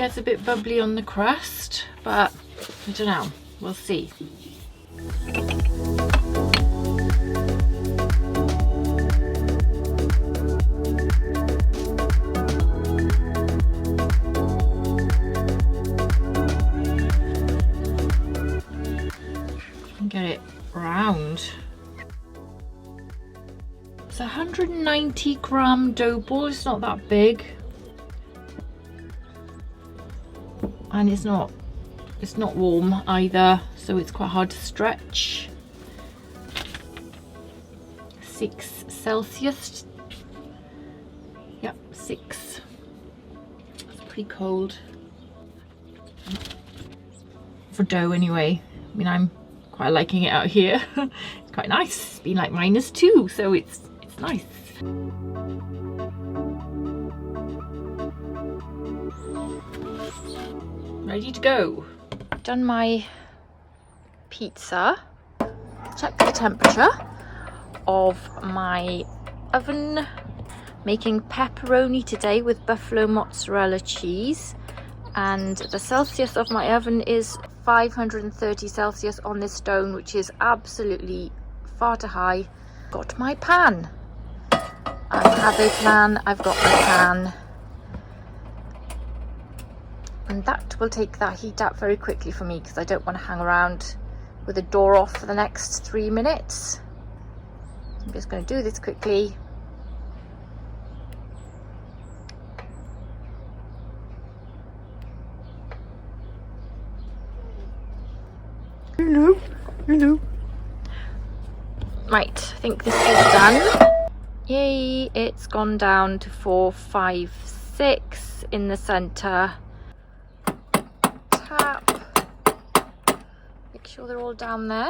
gets a bit bubbly on the crust, but I don't know, we'll see. Get it round. It's a 190 gram dough ball. It's not that big, and it's not warm either, so it's quite hard to stretch. 6 Celsius. Yep, 6. It's pretty cold for dough anyway. I mean, I'm quite liking it out here. It's quite nice. It's been like -2, so it's nice. Ready to go. Done my pizza. Check the temperature of my oven. Making pepperoni today with buffalo mozzarella cheese, and the Celsius of my oven is 530 Celsius on this stone, which is absolutely far too high. Got my pan. I have a pan, I've got my pan, and that will take that heat out very quickly for me because I don't want to hang around with the door off for the next 3 minutes. I'm just going to do this quickly. Hello. Right, I think this is done. Yay, it's gone down to 4, 5, 6 in the center. Tap. Make sure they're all down there.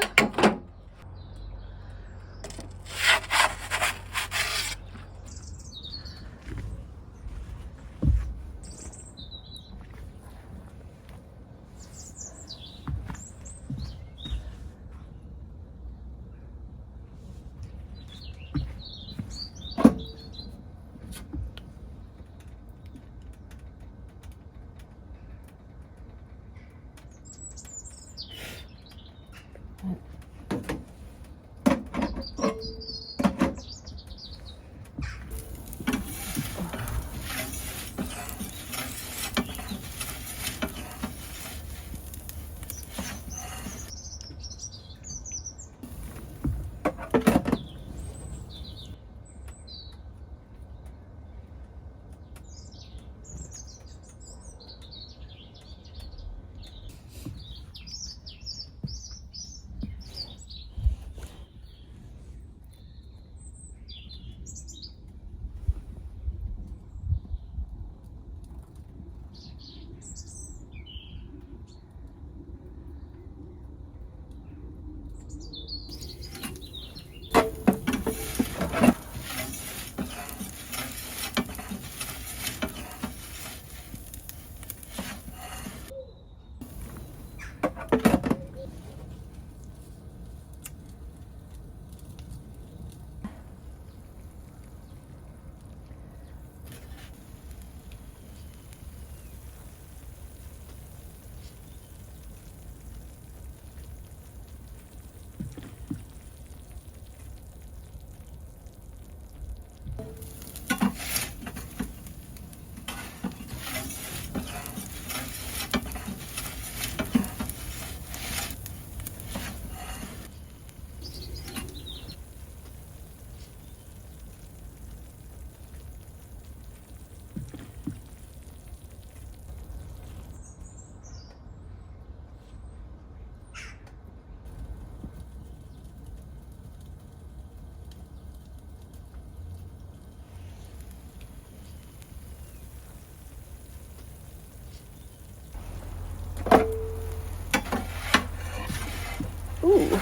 Ooh,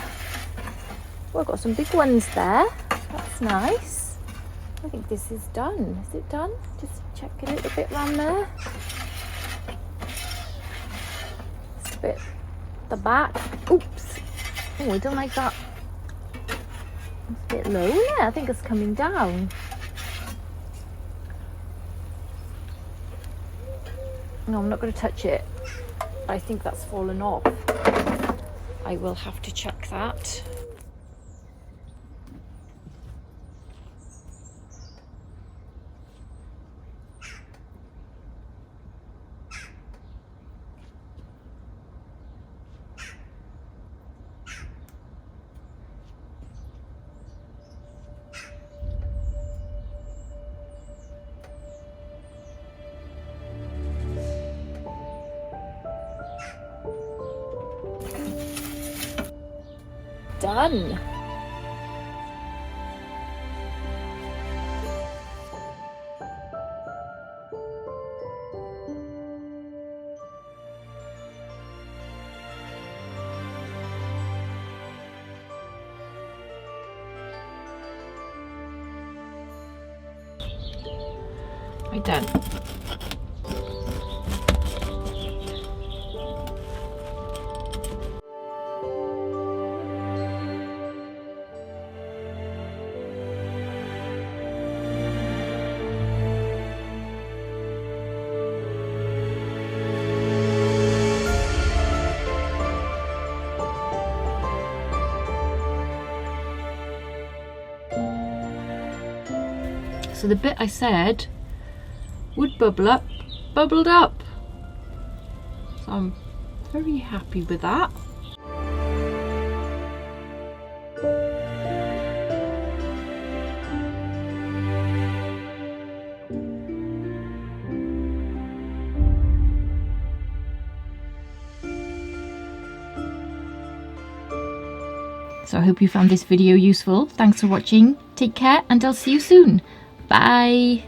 well, I've got some big ones there. That's nice. I think this is done. Is it done? Just check a little bit around there. Just a bit at the back. Oops. Oh, I don't like that. It's a bit low, isn't it? I think it's coming down. No, I'm not going to touch it. I think that's fallen off. I will have to check that. Done. Right, done. So the bit I said would bubble up, bubbled up. So I'm very happy with that. So I hope you found this video useful. Thanks for watching. Take care and I'll see you soon. Bye.